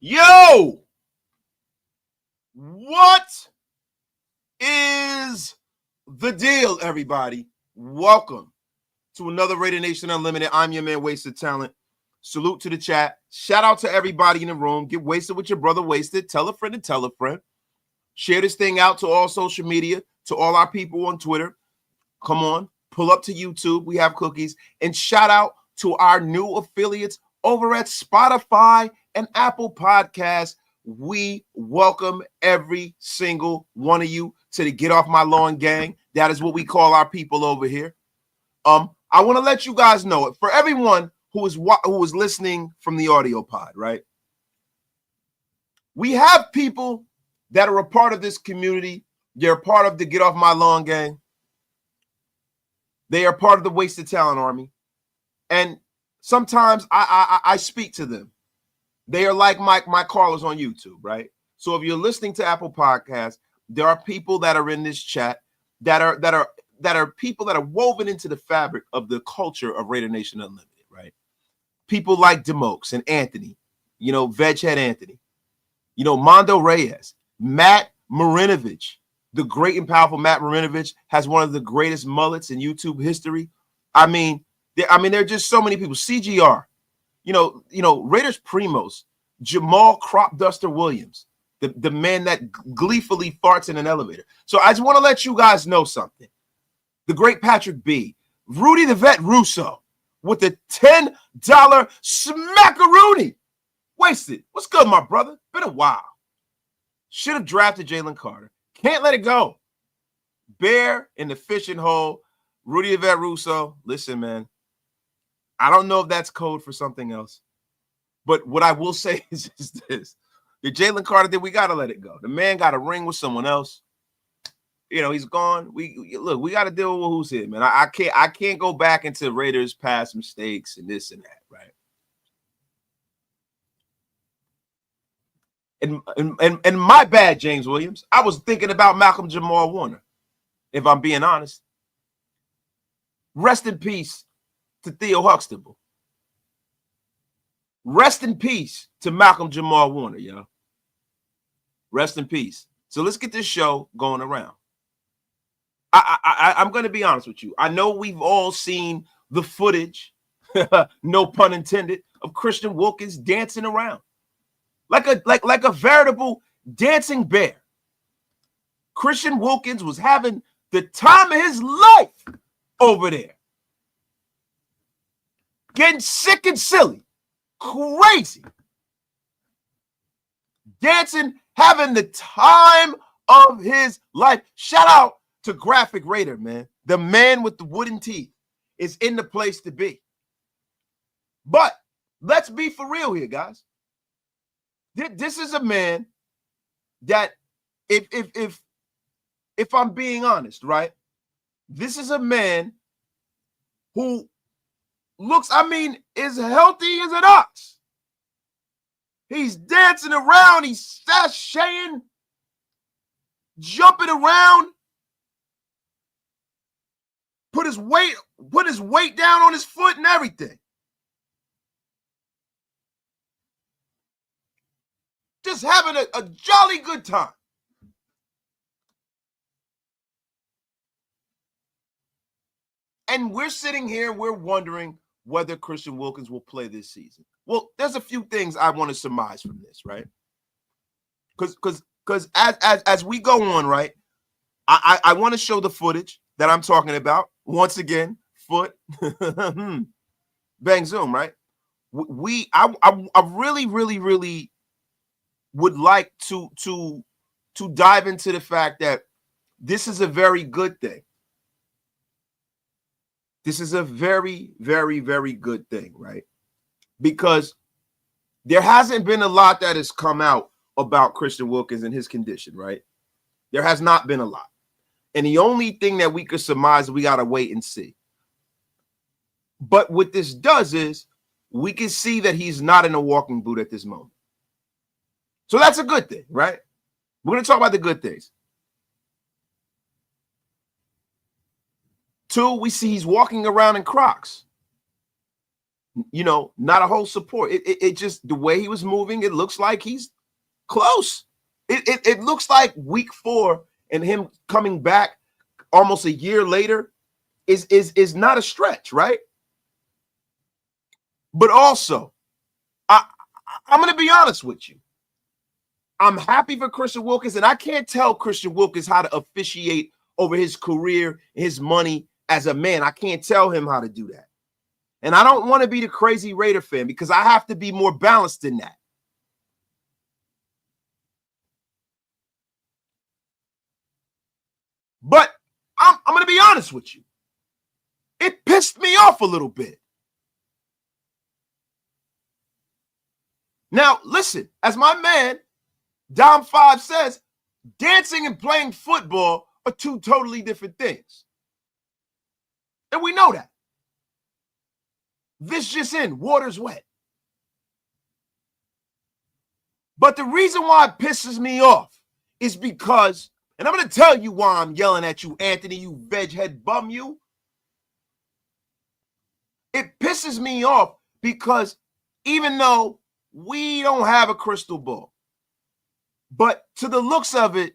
Yo, what is the deal, everybody? Welcome to another Raider Nation Unlimited. I'm your man, Wasted Talent. Salute to the chat. Shout out to everybody in the room. Get wasted with your brother, Wasted. Tell a friend and tell a friend. Share this thing out to all social media, to all our people on Twitter. Come on, pull up to YouTube. We have cookies. And shout out to our new affiliates over at Spotify and Apple Podcasts. We welcome every single one of you to the Get Off My Lawn gang. That is what we call our people over here. I want to let you guys know, for everyone who is listening from the audio pod, right? We have people that are a part of this community. They're a part of the Get Off My Lawn gang. They are part of the Wasted Talent Army. And sometimes I speak to them. They are like my callers on YouTube, right? So if you're listening to Apple Podcasts, there are people that are in this chat that are people that are woven into the fabric of the culture of Raider Nation Unlimited, right? People like Demokes and Anthony, Veghead Anthony, Mondo Reyes, Matt Marinovich, the great and powerful Matt Marinovich has one of the greatest mullets in YouTube history. I mean, there are just so many people. CGR, Raiders Primos, Jamal Crop Duster Williams, the man that gleefully farts in an elevator. So I just want to let you guys know something. The great Patrick B, Rudy the Vet Russo with the $10 smackaroonie. Wasted. What's good, my brother? Been a while. Should have drafted Jalen Carter. Can't let it go. Bear in the fishing hole. Rudy the Vet Russo. Listen, man. I don't know if that's code for something else. But what I will say is this. The Jalen Carter thing, we got to let it go. The man got a ring with someone else. He's gone. We got to deal with who's here, man. I can't go back into Raiders' past mistakes and this and that, right? And my bad, James Williams. I was thinking about Malcolm Jamal Warner, if I'm being honest. Rest in peace to Theo Huxtable. Rest in peace to Malcolm Jamal Warner, yo. Rest in peace. So let's get this show going around. I'm going to be honest with you. I know we've all seen the footage, no pun intended, of Christian Wilkins dancing around like a veritable dancing bear. Christian Wilkins was having the time of his life over there, getting sick and silly, crazy, dancing, having the time of his life. Shout out to Graphic Raider, man. The man with the wooden teeth is in the place to be. But let's be for real here, guys. This is a man that, if I'm being honest, right? This is a man who looks, as healthy as an ox. He's dancing around, he's sashaying, jumping around. Put his weight down on his foot and everything. Just having a jolly good time. And we're sitting here, we're wondering whether Christian Wilkins will play this season. Well, there's a few things I want to surmise from this, right? Because as we go on, right, I want to show the footage that I'm talking about. Once again, foot, bang, zoom, right? I really would like to dive into the fact that this is a very good thing. This is a very, very, very good thing, right? Because there hasn't been a lot that has come out about Christian Wilkins and his condition, right? There has not been a lot. And the only thing that we could surmise is we got to wait and see. But what this does is we can see that he's not in a walking boot at this moment. So that's a good thing, right? We're going to talk about the good things. 2, we see he's walking around in Crocs. you know, not a whole support. It just, the way he was moving, it looks like he's close. It looks like week 4 and him coming back almost a year later is not a stretch, right? But also, I'm going to be honest with you. I'm happy for Christian Wilkins, and I can't tell Christian Wilkins how to officiate over his career, his money as a man. I can't tell him how to do that. And I don't want to be the crazy Raider fan because I have to be more balanced than that. But I'm going to be honest with you. It pissed me off a little bit. Now, listen, as my man, Dom 5 says, dancing and playing football are two totally different things. And we know that. This just in, water's wet. But the reason why it pisses me off is because, and I'm going to tell you why I'm yelling at you, Anthony, you veg head bum you. It pisses me off because even though we don't have a crystal ball, but to the looks of it,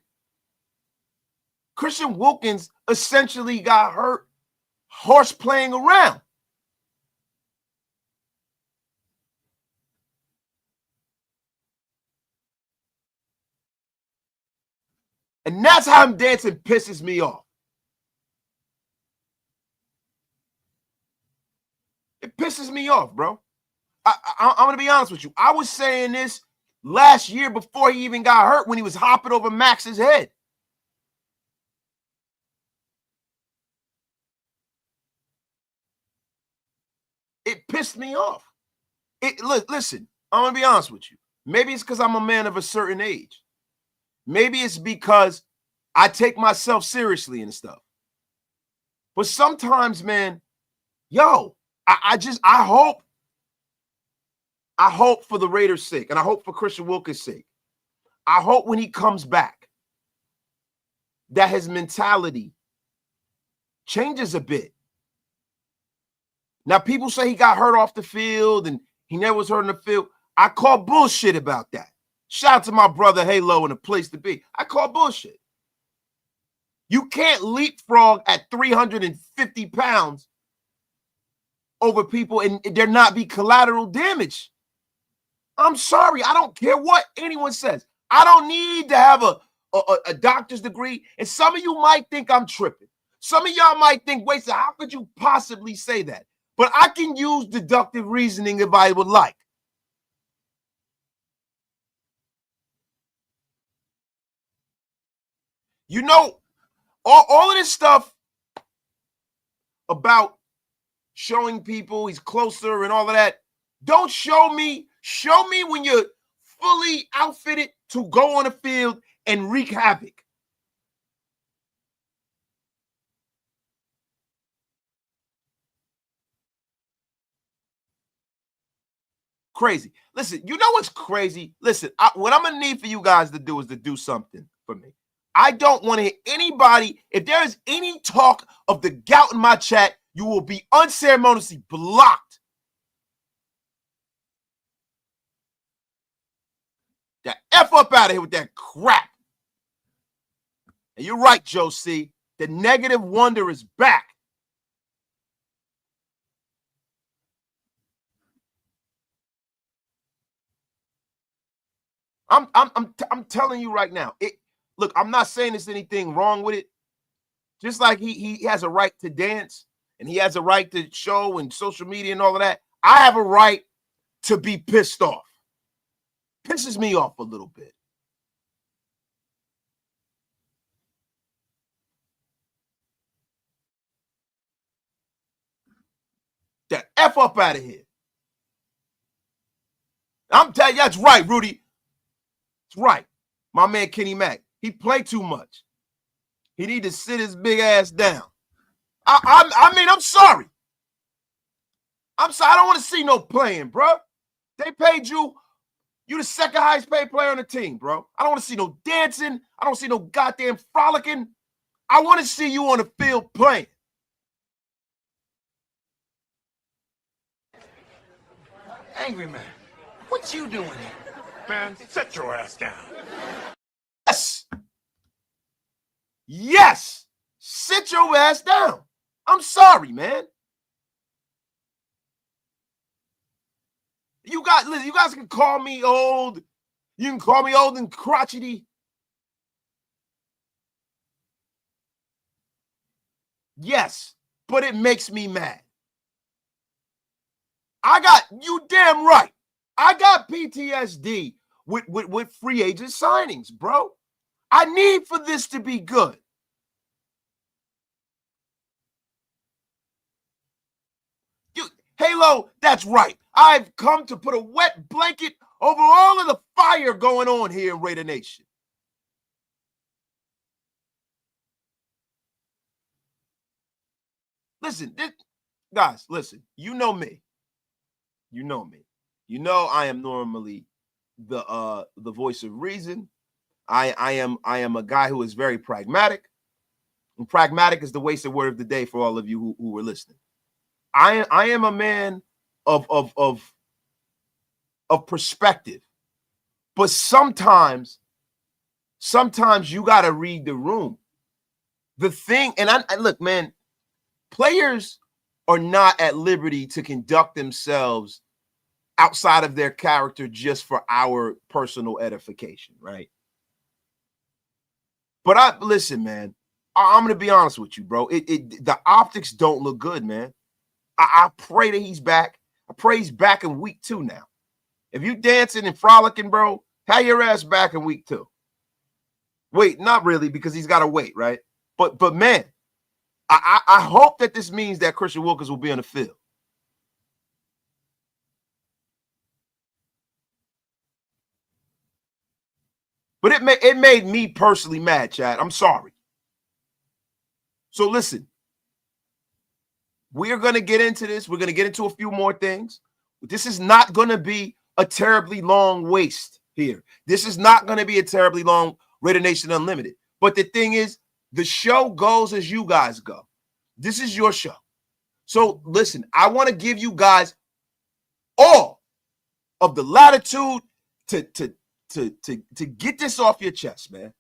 Christian Wilkins essentially got hurt horse playing around. And that's how him dancing pisses me off. It pisses me off, bro. I'm going to be honest with you. I was saying this last year before he even got hurt when he was hopping over Max's head. It pissed me off. Listen, I'm going to be honest with you. Maybe it's because I'm a man of a certain age. Maybe it's because I take myself seriously and stuff. But sometimes, man, yo, I hope for the Raiders' sake, and I hope for Christian Wilkins' sake, I hope when he comes back that his mentality changes a bit. Now, people say he got hurt off the field and he never was hurt in the field. I call bullshit about that. Shout out to my brother Halo and a place to be. I call bullshit. You can't leapfrog at 350 pounds over people and there not be collateral damage. I'm sorry. I don't care what anyone says. I don't need to have a doctor's degree. And some of you might think I'm tripping. Some of y'all might think, wait, so how could you possibly say that? But I can use deductive reasoning if I would like. You know, all of this stuff about showing people he's closer and all of that, don't show me. Show me when you're fully outfitted to go on the field and wreak havoc. Crazy. Listen, you know what's crazy? Listen, what I'm going to need for you guys to do is to do something for me. I don't want to hear anybody. If there is any talk of the gout in my chat, you will be unceremoniously blocked. The F up out of here with that crap. And you're right, Joe C. The negative wonder is back. I'm telling you right now. Look, I'm not saying there's anything wrong with it. Just like he has a right to dance and he has a right to show and social media and all of that, I have a right to be pissed off. Pisses me off a little bit. The F up out of here. I'm telling you, that's right, Rudy. It's right. My man Kenny Mack. He played too much. He need to sit his big ass down. I mean, I'm sorry. I'm sorry. I don't want to see no playing, bro. They paid you. You the second highest paid player on the team, bro. I don't want to see no dancing. I don't see no goddamn frolicking. I want to see you on the field playing. Angry man, what you doing here? Man, sit your ass down. Yes. Yes. Sit your ass down. I'm sorry, man. You guys can call me old. You can call me old and crotchety. Yes, but it makes me mad. You damn right. I got PTSD with free agent signings, bro. I need for this to be good. Halo, that's right. I've come to put a wet blanket over all of the fire going on here in Raider Nation. Listen, guys, listen. You know me. You know me. You know I am normally the voice of reason. I am a guy who is very pragmatic. And pragmatic is the wasted word of the day for all of you who are listening. I am a man of perspective. But sometimes you got to read the room. The thing, and I look, man, players are not at liberty to conduct themselves outside of their character just for our personal edification, right? But listen, man, I'm gonna be honest with you, bro. The optics don't look good, man. I pray that he's back. I pray he's back in week 2 now. If you dancing and frolicking, bro, have your ass back in week 2. Wait, not really, because he's got to wait, right? But man, I hope that this means that Christian Wilkins will be on the field. But it made me personally mad, Chad. I'm sorry. So listen, we're going to get into this. We're going to get into a few more things. This is not going to be a terribly long waste here. This is not going to be a terribly long Raider Nation Unlimited. But the thing is, the show goes as you guys go. This is your show. So listen, I want to give you guys all of the latitude to get this off your chest, man.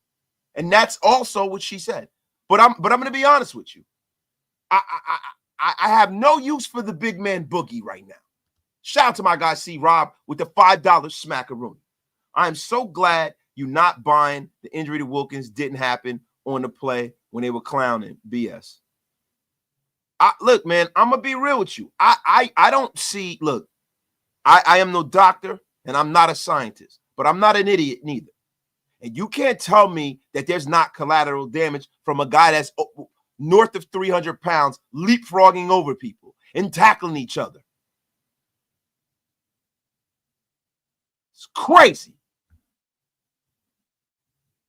And that's also what she said. But I'm going to be honest with you. I have no use for the big man Boogie right now. Shout out to my guy C Rob with the $5 smackaroonie. I am so glad you not buying the injury to Wilkins didn't happen on the play when they were clowning BS. Look, man, I'm gonna be real with you. I don't see. Look, I am no doctor and I'm not a scientist, but I'm not an idiot neither. And you can't tell me that there's not collateral damage from a guy that's north of 300 pounds leapfrogging over people and tackling each other. It's crazy.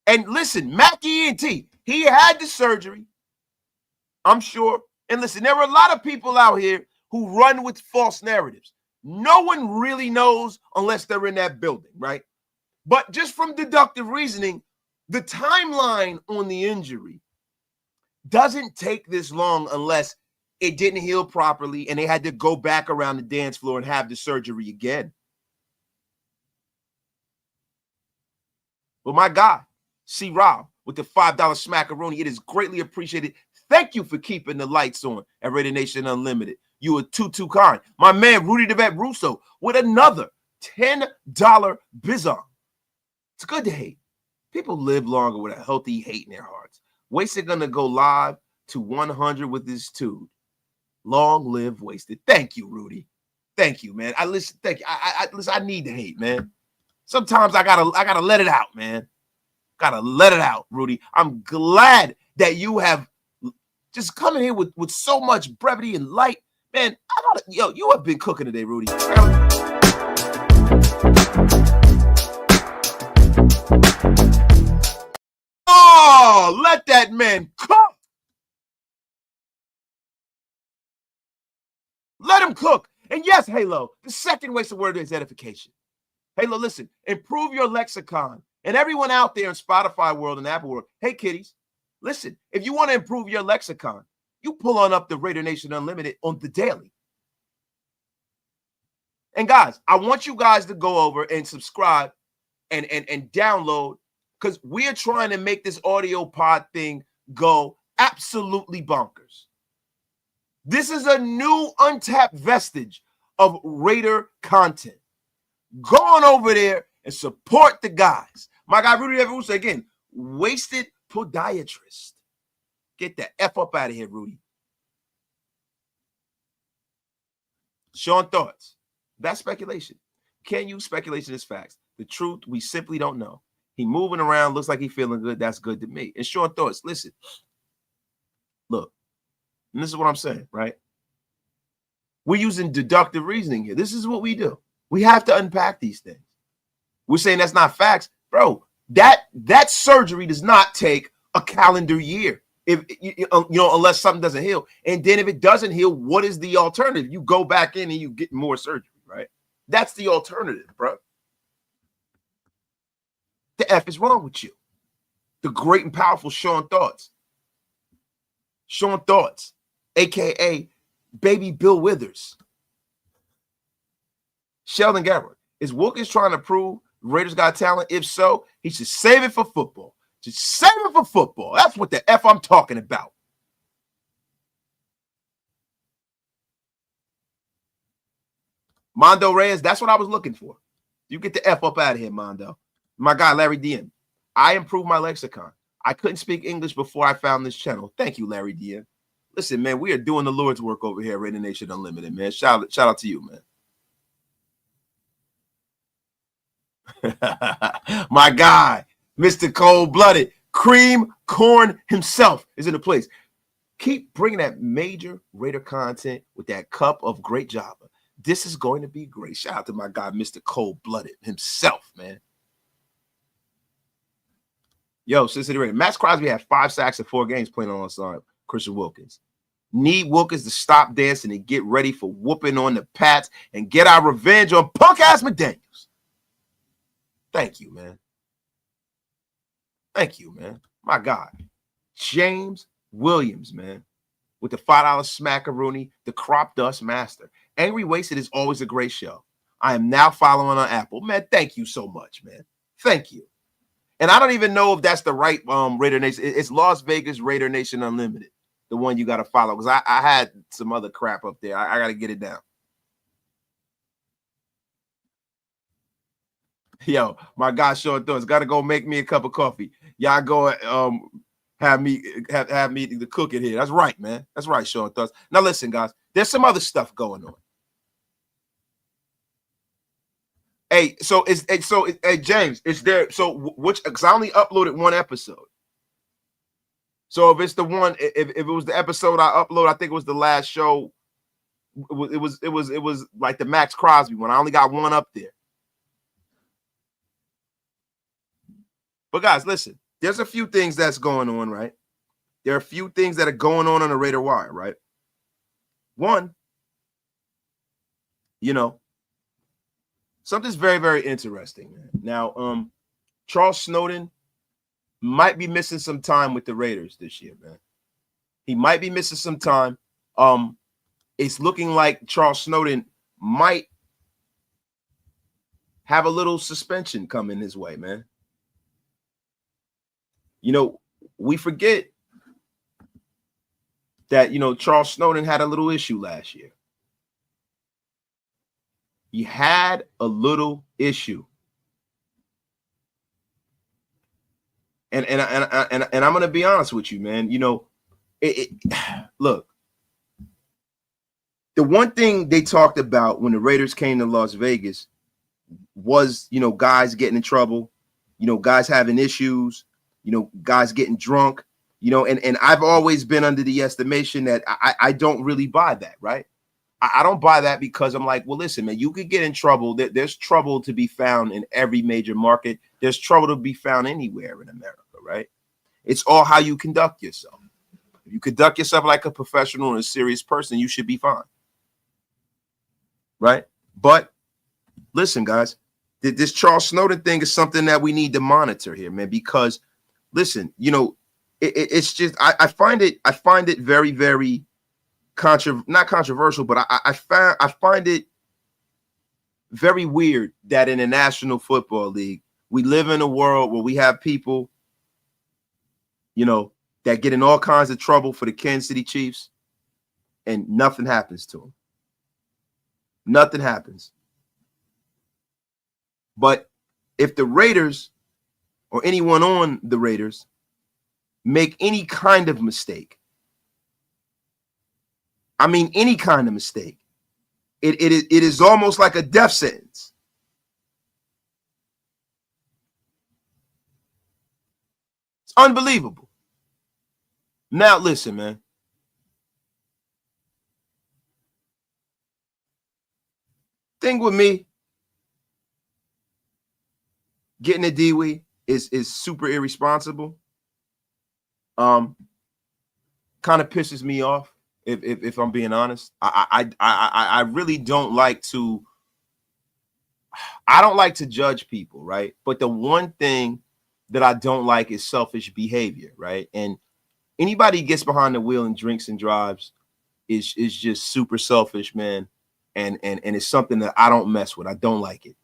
And listen, Mackie ENT, he had the surgery, I'm sure. And listen, there are a lot of people out here who run with false narratives. No one really knows unless they're in that building, right? But just from deductive reasoning, the timeline on the injury doesn't take this long unless it didn't heal properly and they had to go back around the dance floor and have the surgery again. But my guy, C. Rob, with the $5 smackaroonie, it is greatly appreciated. Thank you for keeping the lights on at Raider Nation Unlimited. You are too kind. My man, Rudy the Vet Russo, with another $10 bizon. It's good to hate. People live longer with a healthy hate in their hearts. Wasted gonna go live to 100 with this dude. Long live Wasted. Thank you, Rudy. Thank you, man. Thank you. I need to hate, man. Sometimes I gotta let it out, man. Gotta let it out, Rudy. I'm glad that you have just coming here with so much brevity and light, man. You have been cooking today, Rudy. Oh, let that man cook. Let him cook. And yes, Halo, the second wasted word is edification. Halo, listen, improve your lexicon. And everyone out there in Spotify world and Apple world, hey, kiddies, listen, if you want to improve your lexicon, you pull on up the Raider Nation Unlimited on the daily. And guys, I want you guys to go over and subscribe and download, because we are trying to make this audio pod thing go absolutely bonkers. This is a new untapped vestige of Raider content. Go on over there and support the guys. My guy Rudy Everusa, again, wasted podiatrist. Get the F up out of here, Rudy. Sean, thoughts? That's speculation. Can't use speculation as facts. The truth, we simply don't know. He moving around, looks like he feeling good. That's good to me. And Sean, thoughts? Listen, look, and this is what I'm saying, right? We're using deductive reasoning here. This is what we do. We have to unpack these things. We're saying that's not facts, bro. That surgery does not take a calendar year, if unless something doesn't heal. And then if it doesn't heal, what is the alternative? You go back in and you get more surgery, right? That's the alternative, bro. The F is wrong with you. The great and powerful Sean Thoughts. Sean Thoughts, aka Baby Bill Withers. Sheldon Garrett, is Wilkins trying to prove Raiders got talent? If so, he should save it for football. Just save it for football. That's what the F I'm talking about. Mondo Reyes, that's what I was looking for. You get the F up out of here, Mondo. My guy, Larry Dien. I improved my lexicon. I couldn't speak English before I found this channel. Thank you, Larry Dien. Listen, man, we are doing the Lord's work over here at Raider Nation Unlimited, man. Shout out to you, man. My guy, Mr. Cold-Blooded, Cream Corn himself is in the place. Keep bringing that major Raider content with that cup of great Java. This is going to be great. Shout out to my guy, Mr. Cold-Blooded himself, man. Yo, Cincinnati Raider. Max Crosby had 5 sacks in 4 games playing alongside Christian Wilkins. Need Wilkins to stop dancing and get ready for whooping on the Pats and get our revenge on punk-ass McDaniels. Thank you, man. Thank you, man. My God. James Williams, man. With the $5 smackaroonie, the crop dust master. Angry Wasted is always a great show. I am now following on Apple. Man, thank you so much, man. Thank you. And I don't even know if that's the right Raider Nation. It's Las Vegas Raider Nation Unlimited, the one you got to follow, because I had some other crap up there. I got to get it down. Yo, my guy Sean Thorns got to go make me a cup of coffee. Y'all go have me to cook it here. That's right, man. That's right, Sean Thorns. Now listen, guys, there's some other stuff going on. Hey, James, is there, so which, because I only uploaded 1 episode. So if it's the one, if it was the episode I upload, I think it was the last show. It was like the Max Crosby one. I only got 1 up there. But guys, listen, there's a few things that's going on, right? There are a few things that are going on the Raider Wire, right? One, something's very, very interesting, man. Now, Charles Snowden might be missing some time with the Raiders this year, man. He might be missing some time. It's looking like Charles Snowden might have a little suspension coming his way, man. We forget that, Charles Snowden had a little issue last year. He had a little issue. And I'm going to be honest with you, man. Look, the one thing they talked about when the Raiders came to Las Vegas was, guys getting in trouble, guys having issues, guys getting drunk, and I've always been under the estimation that I don't really buy that, right? I don't buy that, because I'm like, well, listen, man, you could get in trouble. There's trouble to be found in every major market. There's trouble to be found anywhere in America, right? It's all how you conduct yourself. If you conduct yourself like a professional and a serious person, you should be fine, right? But listen, guys, this Charles Snowden thing is something that we need to monitor here, man, because listen, it's just I find it very, very not controversial, but I find it very weird that in the National Football League, we live in a world where we have people, you know, that get in all kinds of trouble for the Kansas City Chiefs, and nothing happens to them. Nothing happens. But if the Raiders or anyone on the Raiders make any kind of mistake, I mean any kind of mistake, it is almost like a death sentence. It's unbelievable. Now listen, man. Thing with me, getting a DWI is super irresponsible. Kind of pisses me off if I'm being honest. I really don't like to. I don't like to judge people, right? But the one thing that I don't like is selfish behavior, right? And anybody who gets behind the wheel and drinks and drives is just super selfish, man. And it's something that I don't mess with. I don't like it.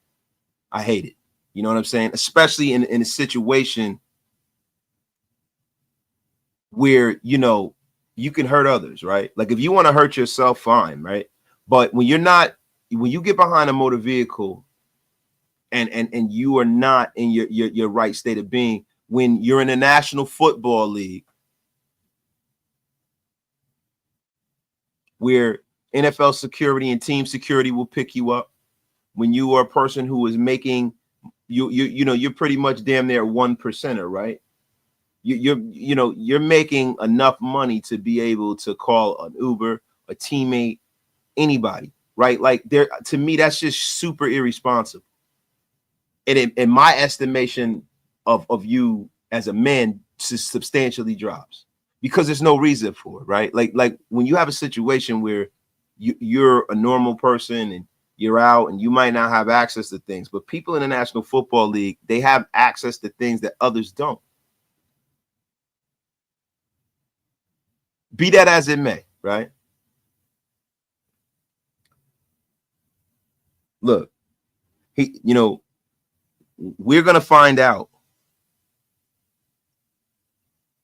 I hate it. You know what I'm saying? Especially in a situation where, you know, you can hurt others, right? Like if you want to hurt yourself, fine, right? But when you get behind a motor vehicle and you are not in your right state of being, when you're in the National Football League, where NFL security and team security will pick you up, when you are a person who is making you're pretty much damn near 1%er, right? You're making enough money to be able to call an Uber, a teammate, anybody, right? Like to me, that's just super irresponsible. And in my estimation of you as a man, substantially drops because there's no reason for it, right? Like when you have a situation where you're a normal person and you're out and you might not have access to things, but people in the National Football League, they have access to things that others don't. Be that as it may, right? Look, we're going to find out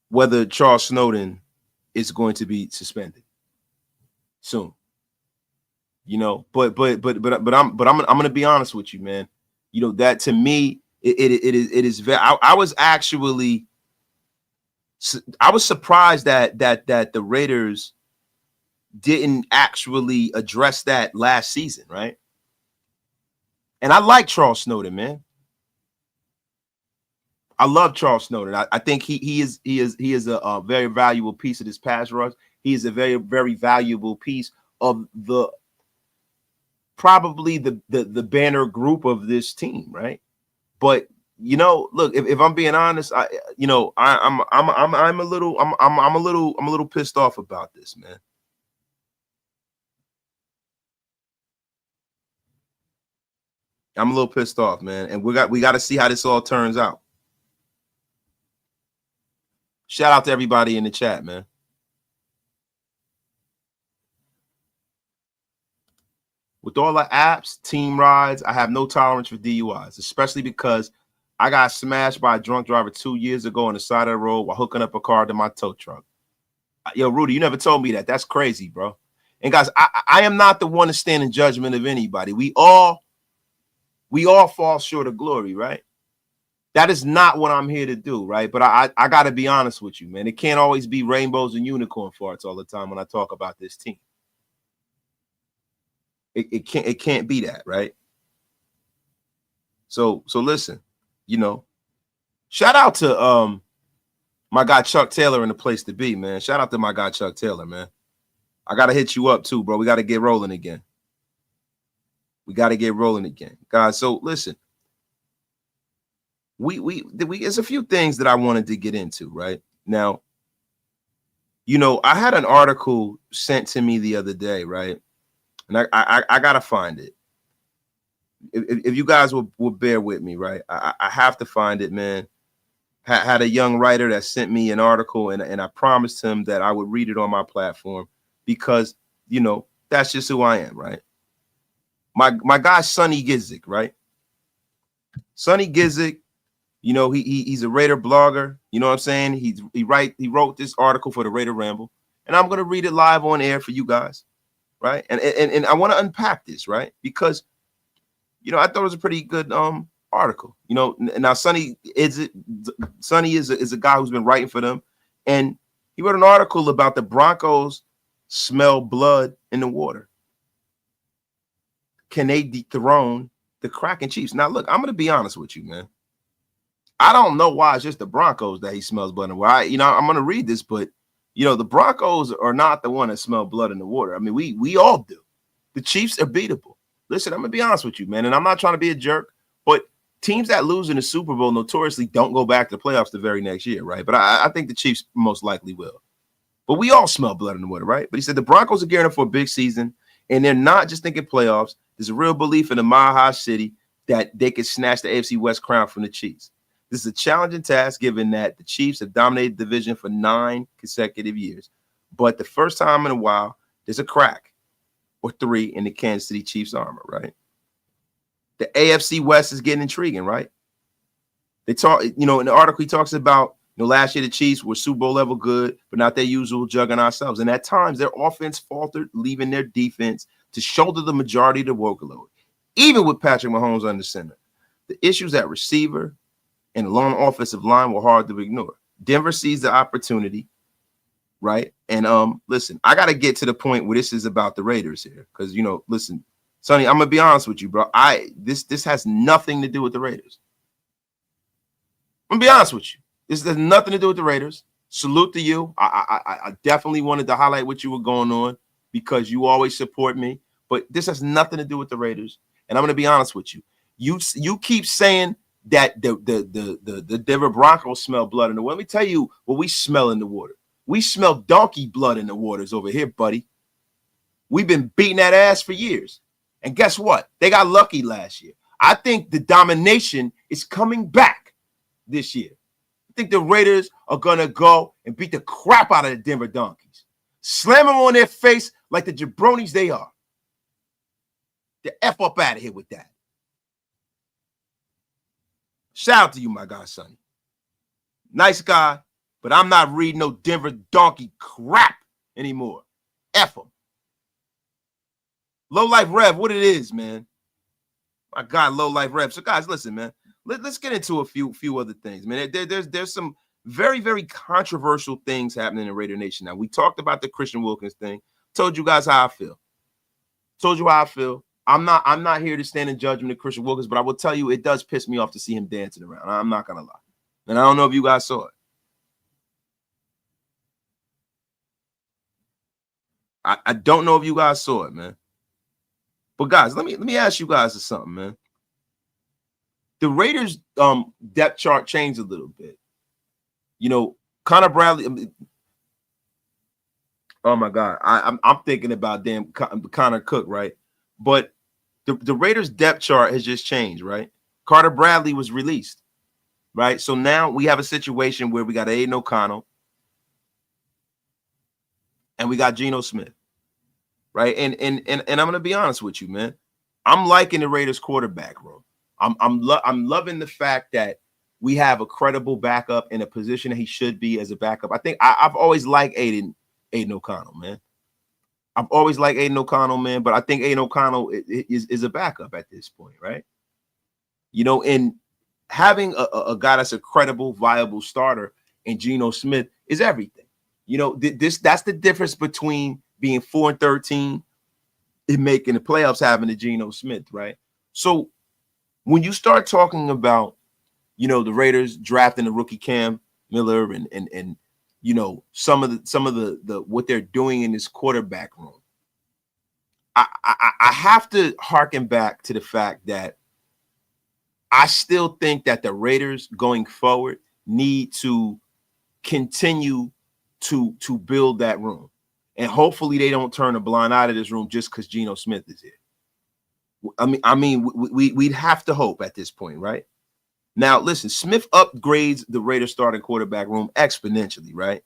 whether Charles Snowden is going to be suspended soon. You know, but I'm going to be honest with you, man. You know, that to me, it is very, I was surprised that the Raiders didn't actually address that last season, right? And I like Charles Snowden, man. I love Charles Snowden. I think he is a very valuable piece of this pass rush. He is a very, very valuable piece of probably the banner group of this team, right? But you know, look, if I'm being honest, I'm a little pissed off about this, man. I'm a little pissed off, man, and we got to see how this all turns out. Shout out to everybody in the chat, man. With all the apps, team rides, I have no tolerance for DUIs, especially because I got smashed by a drunk driver 2 years ago on the side of the road while hooking up a car to my tow truck. Yo, Rudy, you never told me that. That's crazy, bro. And guys, I am not the one to stand in judgment of anybody. We all fall short of glory, right? That is not what I'm here to do, right? But I got to be honest with you, man. It can't always be rainbows and unicorn farts all the time when I talk about this team. It can't be that, right? So listen, you know, shout out to my guy Chuck Taylor in the place to be, man. Shout out to my guy Chuck Taylor, man. I gotta hit you up too, bro. We gotta get rolling again. Guys. So listen, we there's a few things that I wanted to get into right now. You know, I had an article sent to me the other day, right? And I gotta find it. If you guys will bear with me, right? I have to find it, man. Had a young writer that sent me an article, and I promised him that I would read it on my platform because, you know, that's just who I am, right? My guy Sonny Gizik, right? Sonny Gizik, you know, he's a Raider blogger. You know what I'm saying? He wrote this article for the Raider Ramble, and I'm gonna read it live on air for you guys, right? And I want to unpack this, right? Because you know, I thought it was a pretty good article. You know, now Sonny is a guy who's been writing for them, and he wrote an article about the Broncos smell blood in the water. Can they dethrone the Kraken Chiefs? Now, look, I'm going to be honest with you, man. I don't know why it's just the Broncos that he smells blood in the water. I'm going to read this, but, you know, the Broncos are not the one that smell blood in the water. I mean, we all do. The Chiefs are beatable. Listen, I'm going to be honest with you, man, and I'm not trying to be a jerk, but teams that lose in the Super Bowl notoriously don't go back to the playoffs the very next year, right? But I think the Chiefs most likely will. But we all smell blood in the water, right? But he said the Broncos are gearing up for a big season, and they're not just thinking playoffs. There's a real belief in the Mile High City that they could snatch the AFC West crown from the Chiefs. This is a challenging task given that the Chiefs have dominated the division for 9 consecutive years. But the first time in a while, there's a crack or 3 in the Kansas City Chiefs armor, right? The AFC West is getting intriguing, right? They talk, you know, in the article he talks about, you know, last year the Chiefs were Super Bowl level good, but not their usual juggernaut selves. And at times their offense faltered, leaving their defense to shoulder the majority of the workload, even with Patrick Mahomes under center. The issues at receiver and the long offensive line were hard to ignore. Denver sees the opportunity, right? And listen, I got to get to the point where this is about the Raiders here, because, you know, listen, Sonny, I'm gonna be honest with you, bro. This has nothing to do with the Raiders. I'm gonna be honest with you. This has nothing to do with the Raiders. Salute to you. I definitely wanted to highlight what you were going on because you always support me. But this has nothing to do with the Raiders. And I'm going to be honest with you. You keep saying that the Denver Broncos smell blood in the water. Let me tell you what we smell in the water. We smell donkey blood in the waters over here, buddy. We've been beating that ass for years. And guess what? They got lucky last year. I think the domination is coming back this year. I think the Raiders are going to go and beat the crap out of the Denver Donkeys. Slam them on their face like the jabronis they are. The F up out of here with that. Shout out to you, my guy, Sonny. Nice guy, but I'm not reading no Denver donkey crap anymore. F them. Low Life Rev, what it is, man. My God, Low Life Rev. So, guys, listen, man. Let's get into a few other things, man. There's some very, very controversial things happening in Raider Nation. Now, we talked about the Christian Wilkins thing. Told you guys how I feel. Told you how I feel. I'm not here to stand in judgment of Christian Wilkins, but I will tell you it does piss me off to see him dancing around. I'm not gonna lie. And I don't know if you guys saw it. I don't know if you guys saw it, man. But guys, let me ask you guys something, man. The Raiders depth chart changed a little bit. You know, Connor Bradley. Oh my God, I'm thinking about damn Connor Cook, right? But the Raiders depth chart has just changed, right? Carter Bradley was released, right? So now we have a situation where we got Aiden O'Connell and we got Geno Smith, right? And I'm gonna be honest with you, man. I'm liking the Raiders quarterback room. I'm loving the fact that we have a credible backup in a position that he should be as a backup. I think I've always liked Aiden O'Connell, man. I've always liked Aiden O'Connell, man, but I think Aiden O'Connell is a backup at this point, right? You know, and having a guy that's a credible, viable starter in Geno Smith is everything. You know, that's the difference between being 4-13 and making the playoffs, having the Geno Smith, right? So when you start talking about, you know, the Raiders drafting the rookie Cam Miller and you know, some of the what they're doing in this quarterback room, I have to harken back to the fact that I still think that the Raiders going forward need to continue to build that room. And hopefully they don't turn a blind eye to this room just because Geno Smith is here. I mean, we'd have to hope at this point, right? Now, listen, Smith upgrades the Raiders starting quarterback room exponentially, right?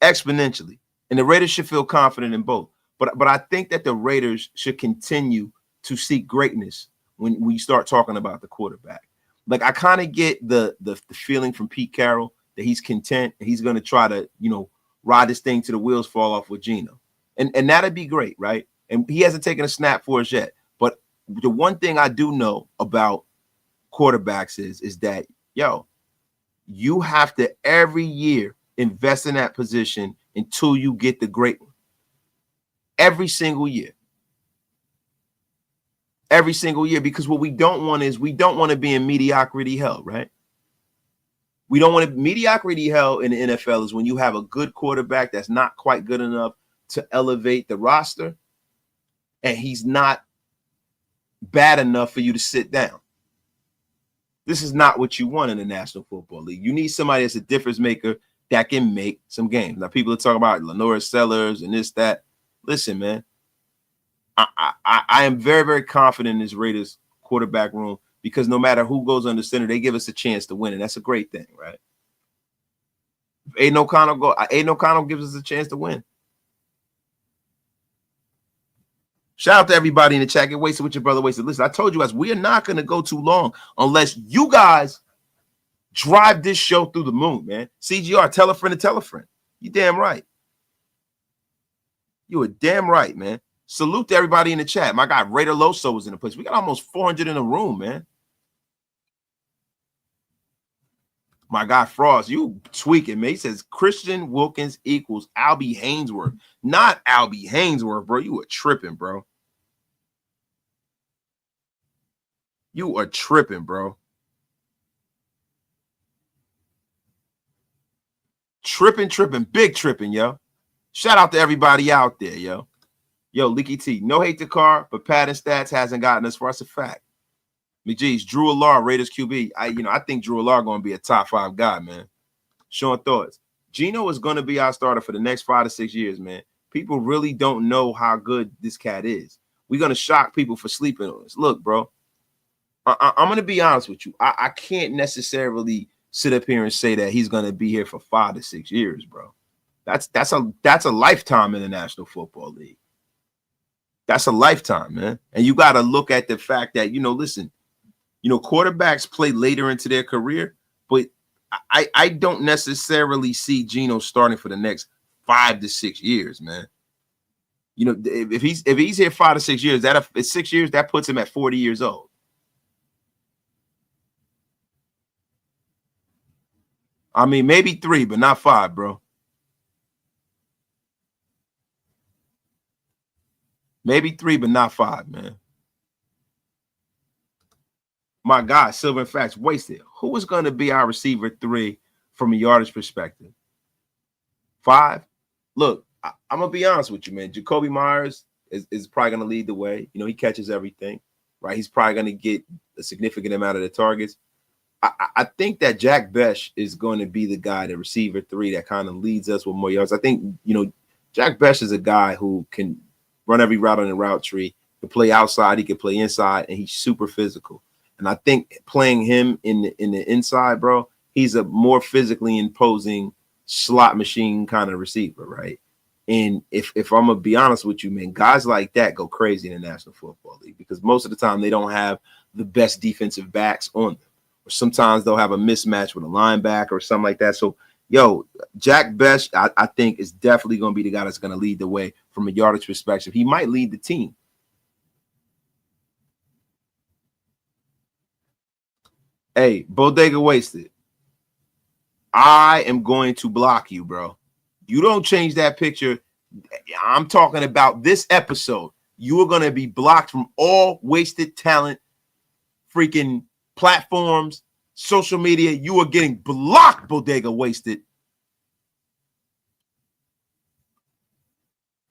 Exponentially. And the Raiders should feel confident in both. But I think that the Raiders should continue to seek greatness when we start talking about the quarterback. Like, I kind of get the feeling from Pete Carroll that he's content and he's going to try to, ride this thing to the wheels fall off with Geno. And that'd be great, right? And he hasn't taken a snap for us yet. But the one thing I do know about quarterbacks is that, you have to every year invest in that position until you get the great one. Every single year. Every single year, because what we don't want to be in mediocrity hell, right? We don't want to mediocrity hell in the NFL is when you have a good quarterback that's not quite good enough to elevate the roster, and he's not bad enough for you to sit down. This is not what you want in the National Football League. You need somebody that's a difference maker that can make some games. Now, people are talking about Lenore Sellers and this, that. Listen, man, I am very, very confident in this Raiders quarterback room because no matter who goes under center, they give us a chance to win, and that's a great thing, right? If Aiden O'Connell gives us a chance to win. Shout out to everybody in the chat. Get wasted with your brother wasted. Listen, I told you guys, we are not going to go too long unless you guys drive this show through the moon, man. CGR, tell a friend to tell a friend. You damn right. You are damn right, man. Salute to everybody in the chat. My guy Raider Loso was in the place. We got almost 400 in the room, man. My guy Frost, you tweaking, man. He says Christian Wilkins equals Albie Hainsworth. Not Albie Hainsworth, bro. You are tripping, bro. You are tripping, bro. Tripping, big tripping, yo. Shout out to everybody out there, yo. Yo, Leaky T, no hate to Carr, but padding stats hasn't gotten us far. It's a fact. McGee's Drew Allard, Raiders QB. I think Drew Allard going to be a top 5 guy, man. Showing thoughts. Geno is going to be our starter for the next 5 to 6 years, man. People really don't know how good this cat is. We're going to shock people for sleeping on us. Look, bro, I'm going to be honest with you. I can't necessarily sit up here and say that he's going to be here for 5 to 6 years, bro. That's a lifetime in the National Football League. That's a lifetime, man. And you got to look at the fact that, listen, quarterbacks play later into their career, but I don't necessarily see Geno starting for the next 5 to 6 years, man. If he's here 5 to 6 years, that 6 years, that puts him at 40 years old. I mean, maybe 3, but not 5, bro. Maybe 3, but not 5, man. My God, Silver and Facts wasted. Who is going to be our receiver 3 from a yardage perspective? 5? Look, I'm going to be honest with you, man. Jacoby Myers is probably going to lead the way. He catches everything, right? He's probably going to get a significant amount of the targets. I think that Jack Besh is going to be the guy, the receiver 3, that kind of leads us with more yards. I think, Jack Besh is a guy who can run every route on the route tree. He can play outside, he can play inside, and he's super physical. And I think playing him in the inside, bro, he's a more physically imposing slot machine kind of receiver, right? And if I'm going to be honest with you, man, guys like that go crazy in the National Football League because most of the time they don't have the best defensive backs on them. Or sometimes they'll have a mismatch with a linebacker or something like that. So, Jack Besh, I think, is definitely going to be the guy that's going to lead the way from a yardage perspective. He might lead the team. Hey, Bodega Wasted. I am going to block you, bro. You don't change that picture. I'm talking about this episode. You are going to be blocked from all Wasted Talent freaking platforms, social media. You are getting blocked, Bodega Wasted.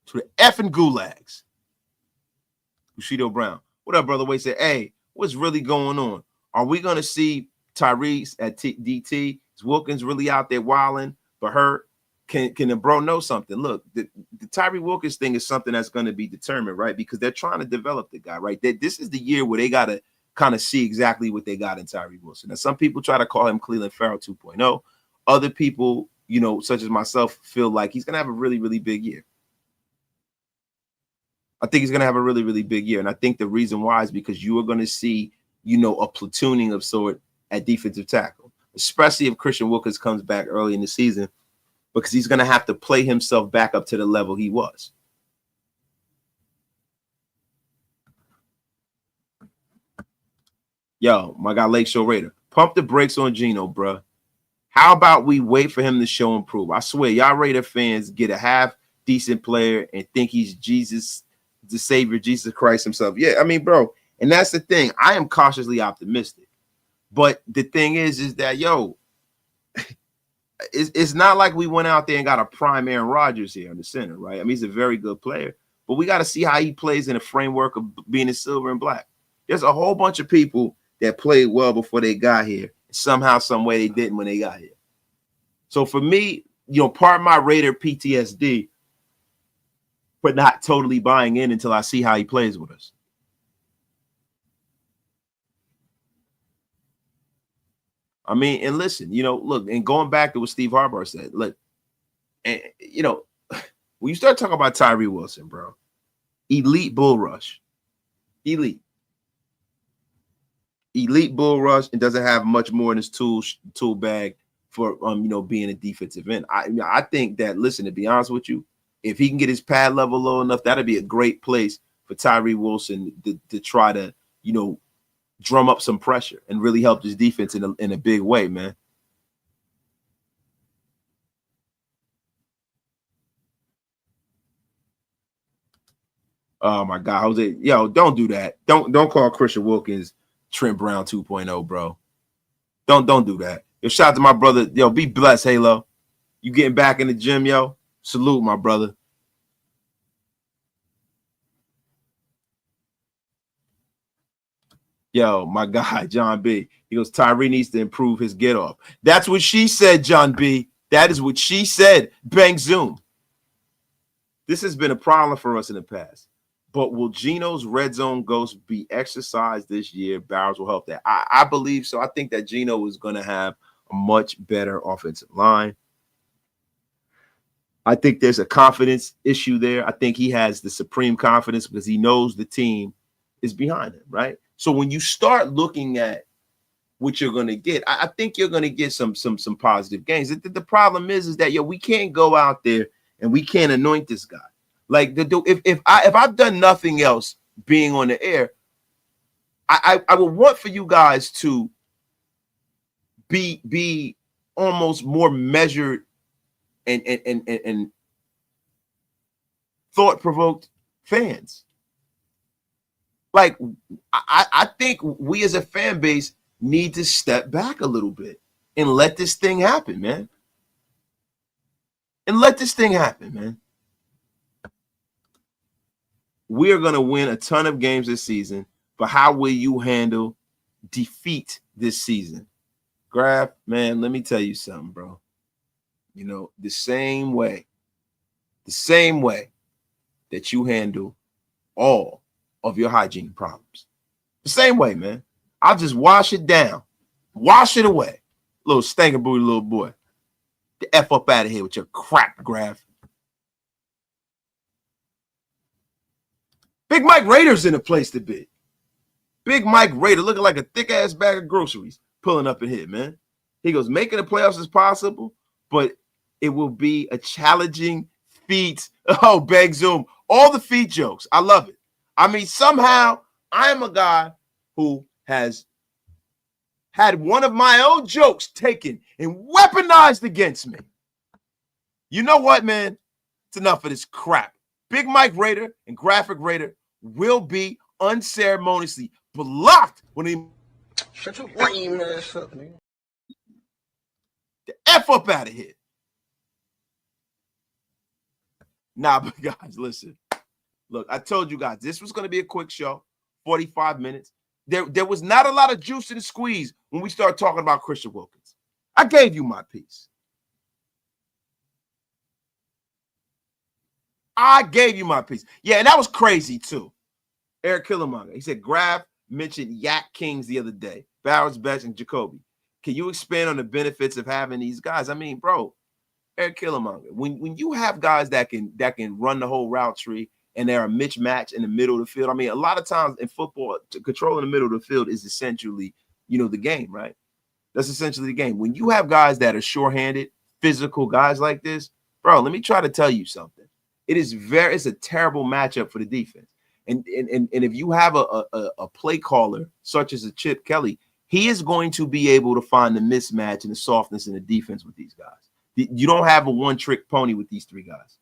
To the effing gulags. Bushido Brown. What up, brother Wasted? Hey, what's really going on? Are we going to see Tyrese at DT? Is Wilkins really out there wilding but hurt? Can the bro know something? Look, the Tyree Wilkins thing is something that's going to be determined, right? Because they're trying to develop the guy, right? This is the year where they got to kind of see exactly what they got in Tyree Wilson. Now, some people try to call him Cleveland Farrell 2.0. Other people, such as myself, feel like he's going to have a really, really big year. I think he's going to have a really, really big year. And I think the reason why is because you are going to see, a platooning of sort at defensive tackle, especially if Christian Wilkins comes back early in the season, because he's going to have to play himself back up to the level he was. Yo, my guy Lakeshore Raider, pump the brakes on Geno, bro. How about we wait for him to show improve? I swear, y'all Raider fans get a half decent player and think he's Jesus, the Savior, Jesus Christ himself. Yeah, I mean, bro, and that's the thing. I am cautiously optimistic. But the thing is that, it's not like we went out there and got a prime Aaron Rodgers here in the center, right? I mean, he's a very good player. But we got to see how he plays in a framework of being in silver and black. There's a whole bunch of people that played well before they got here. Somehow, some way they didn't when they got here. So for me, part of my Raider PTSD for not totally buying in until I see how he plays with us. I mean, and listen, look, and going back to what Steve Harbaugh said, look, and when you start talking about Tyree Wilson, bro, elite bull rush, elite bull rush, and doesn't have much more in his tool bag for being a defensive end. I think that, listen, to be honest with you, if he can get his pad level low enough, that'd be a great place for Tyree Wilson to try to drum up some pressure and really help his defense in a big way, man. Oh my God, Jose, don't do that. Don't call Christian Wilkins Trent Brown 2.0, bro. Don't do that. Shout out to my brother. Be blessed, Halo. You getting back in the gym, yo. Salute, my brother. Yo, my guy, John B. He goes, Tyree needs to improve his get off. That's what she said, John B. That is what she said. Bang Zoom. This has been a problem for us in the past. But will Geno's red zone ghost be exercised this year? Bowers will help that. I believe so. I think that Geno is going to have a much better offensive line. I think there's a confidence issue there. I think he has the supreme confidence because he knows the team is behind him, right? So when you start looking at what you're going to get, I think you're going to get some positive gains. The problem is that we can't go out there and we can't anoint this guy. Like if I've done nothing else being on the air, I would want for you guys to be almost more measured and thought-provoked fans. Like I think we as a fan base need to step back a little bit and let this thing happen, man. We are going to win a ton of games this season, but how will you handle defeat this season? Graf, man, let me tell you something, bro. The same way that you handle all of your hygiene problems. The same way, man. I'll just wash it down. Wash it away. Little stinker booty little boy. Get the F up out of here with your crap, Graf. Big Mike Raider's in a place to be. Big Mike Raider looking like a thick-ass bag of groceries pulling up in here, man. He goes, making the playoffs is possible, but it will be a challenging feat. Oh, Bang Zoom. All the feet jokes. I love it. I mean, somehow I am a guy who has had one of my own jokes taken and weaponized against me. You know what, man? It's enough of this crap. Big Mike Raider and Graphic Raider will be unceremoniously blocked when he shut your lame ass up, man. The F up out of here. Nah, but guys, listen. Look, I told you guys this was going to be a quick show, 45 minutes. There was not a lot of juice in the squeeze when we started talking about Christian Wilkins. I gave you my piece. Yeah, and that was crazy too. Eric Killmonger. He said, Graf mentioned Yak Kings the other day. Bowers, Best, and Jacoby. Can you expand on the benefits of having these guys? I mean, bro, Eric Killmonger. When you have guys that can run the whole route tree and they're a mismatch in the middle of the field. I mean, a lot of times in football, controlling the middle of the field is essentially, the game, right? That's essentially the game. When you have guys that are sure-handed, physical guys like this, bro, let me try to tell you something. It's a terrible matchup for the defense. And if you have a play caller such as a Chip Kelly, he is going to be able to find the mismatch and the softness in the defense with these guys. You don't have a one-trick pony with these three guys.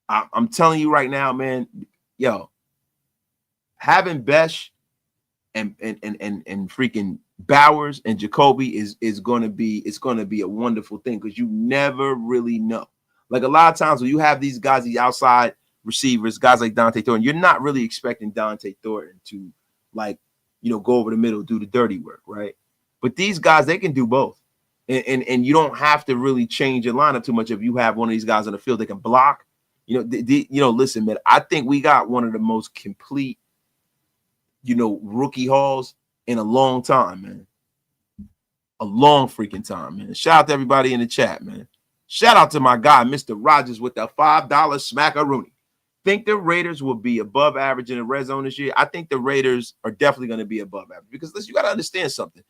I'm telling you right now, man, having Besh and freaking Bowers and Jacoby is going to be a wonderful thing, because you never really know. Like, a lot of times when you have these guys, these outside receivers, guys like Dante Thornton, you're not really expecting Dante Thornton to, like, go over the middle, do the dirty work, right? But these guys, they can do both. And you don't have to really change your lineup too much if you have one of these guys on the field that can block. Listen, man, I think we got one of the most complete, rookie hauls in a long time, man. A long freaking time, man. Shout out to everybody in the chat, man. Shout out to my guy, Mr. Rogers, with the $5 smackaroonie. Think the Raiders will be above average in the red zone this year? I think the Raiders are definitely going to be above average, because listen, you got to understand something.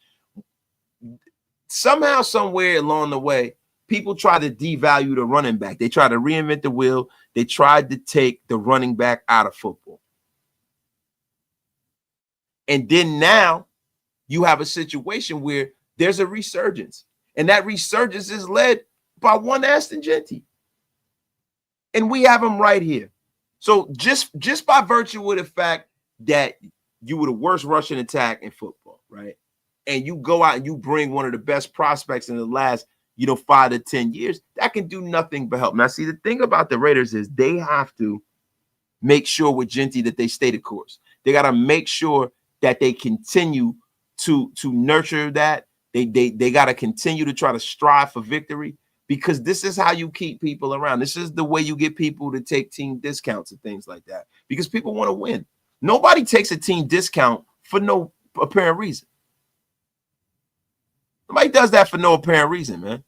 Somehow, somewhere along the way, people try to devalue the running back. They try to reinvent the wheel. They tried to take the running back out of football. And then now you have a situation where there's a resurgence, and that resurgence is led by one Aston Genty. And we have him right here. So just by virtue of the fact that you were the worst rushing attack in football, right? And you go out and you bring one of the best prospects in the last, 5 to 10 years, that can do nothing but help. Now, see, the thing about the Raiders is they have to make sure with Genty that they stay the course. They got to make sure that they continue to nurture that. They got to continue to try to strive for victory, because this is how you keep people around. This is the way you get people to take team discounts and things like that, because people want to win. Nobody takes a team discount for no apparent reason. Nobody does that for no apparent reason, man.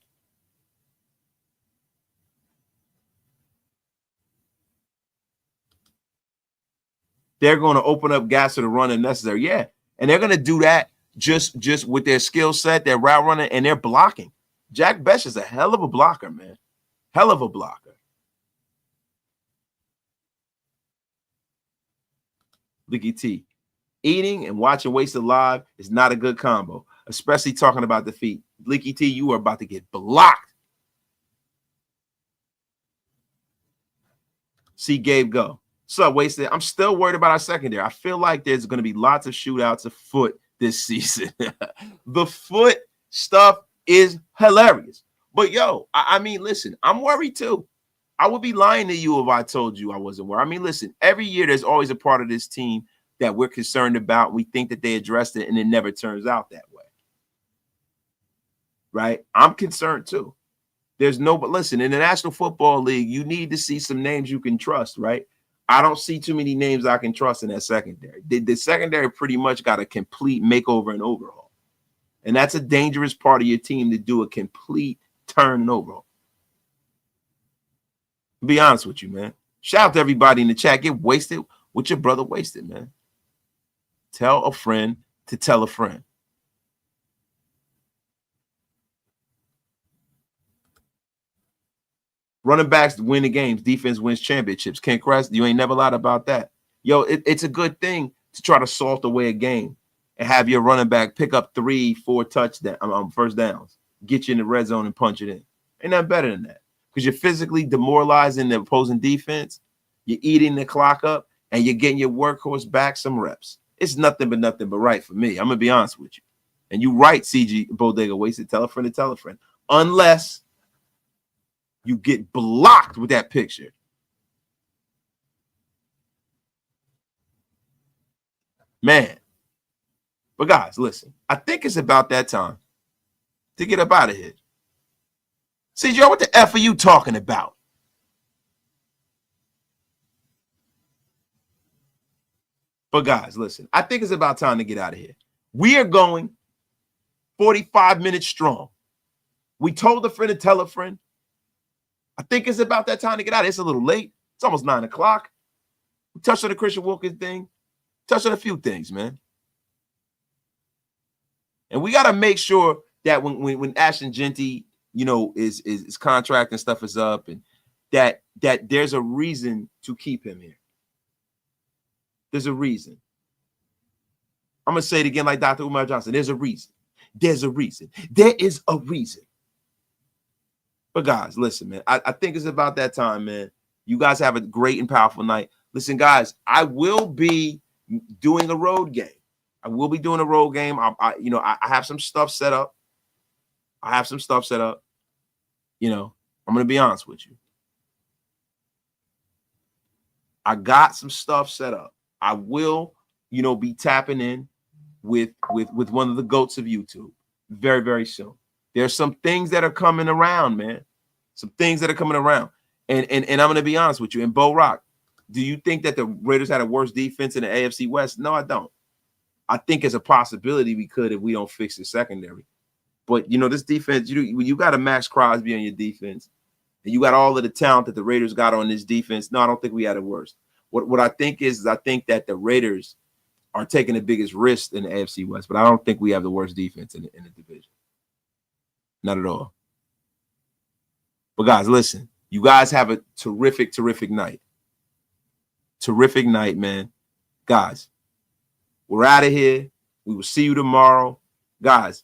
They're going to open up gas to the run if necessary. Yeah. And they're going to do that just with their skill set, their route running, and their blocking. Jack Besh is a hell of a blocker, man. Hell of a blocker. Licky T. Eating and watching Wasted Live is not a good combo, especially talking about defeat. Licky T, you are about to get blocked. See Gabe go. So Wasted, I'm still worried about our secondary. I feel like there's going to be lots of shootouts of foot this season. The foot stuff is hilarious. But I mean, listen, I'm worried too. I would be lying to you if I told you I wasn't worried. I mean, listen, every year there's always a part of this team that we're concerned about. We think that they addressed it, and it never turns out that way. Right? I'm concerned too. But listen, in the National Football League, you need to see some names you can trust, right? I don't see too many names I can trust in that secondary. The secondary pretty much got a complete makeover and overhaul. And that's a dangerous part of your team, to do a complete turn and overhaul. To be honest with you, man. Shout out to everybody in the chat. Get wasted with your brother Wasted, man. Tell a friend to tell a friend. Running backs win the games. Defense wins championships. Ken Crest, you ain't never lied about that. It's a good thing to try to salt away a game and have your running back pick up 3-4 touchdowns, first downs, get you in the red zone and punch it in. Ain't nothing better than that, because you're physically demoralizing the opposing defense, you're eating the clock up, and you're getting your workhorse back some reps. It's nothing but right for me. I'm going to be honest with you. And you right, CG Bodega Wasted. Tell a friend to tell a friend. Unless you get blocked with that picture. Man. But guys, listen. I think it's about that time to get up out of here. CJ, what the F are you talking about? But guys, listen. I think it's about time to get out of here. We are going 45 minutes strong. We told a friend to tell a friend. I think it's about that time to get out. It's a little late, It's almost 9 o'clock. We touched on the Christian Wilkins thing. Touched on a few things, man. And we got to make sure that when Ashton Genty, you know, is contract and stuff is up, and that there's a reason to keep him here. There's a reason. I'm going to say it again like Dr. Umar Johnson. There's a reason. There's a reason. There is a reason. But guys, listen, man, I think it's about that time, man. You guys have a great and powerful night. Listen, guys, I will be doing a road game. I will be doing a road game. I have some stuff set up. You know, I'm going to be honest with you. I got some stuff set up. I will, you know, be tapping in with one of the GOATs of YouTube very, very soon. There's some things that are coming around, man. Some things that are coming around. And I'm going to be honest with you. And Bo Rock, do you think that the Raiders had a worse defense in the AFC West? No, I don't. I think it's a possibility we could if we don't fix the secondary. But, you know, this defense, you got a Max Crosby on your defense, and you got all of the talent that the Raiders got on this defense. No, I don't think we had it worse. What I think is I think that the Raiders are taking the biggest risk in the AFC West, but I don't think we have the worst defense in the division. Not at all. But, guys, listen. You guys have a terrific, terrific night. Terrific night, man. Guys, we're out of here. We will see you tomorrow. Guys,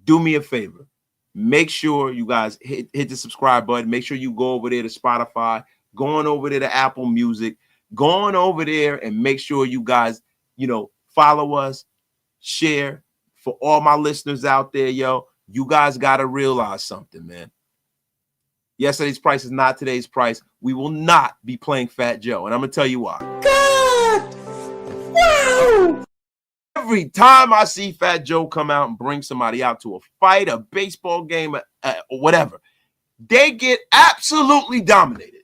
do me a favor. Make sure you guys hit the subscribe button. Make sure you go over there to Spotify, going over there to Apple Music, going over there and make sure you guys, you know, follow us, share. For all my listeners out there, yo, you guys got to realize something, man. Yesterday's price is not today's price. We will not be playing Fat Joe, and I'm going to tell you why. God! Wow! Every time I see Fat Joe come out and bring somebody out to a fight, a baseball game, or whatever, they get absolutely dominated.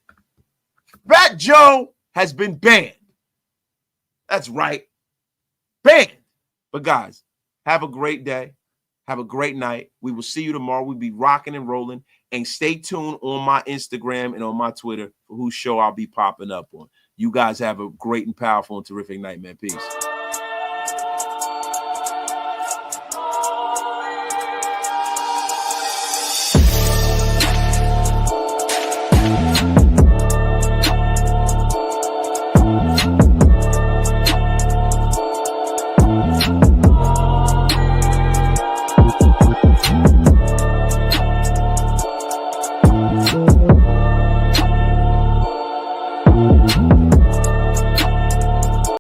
Fat Joe has been banned. That's right. Banned. But guys, have a great day. Have a great night. We will see you tomorrow. We'll be rocking and rolling. And stay tuned on my Instagram and on my Twitter for whose show I'll be popping up on. You guys have a great and powerful and terrific night, man. Peace.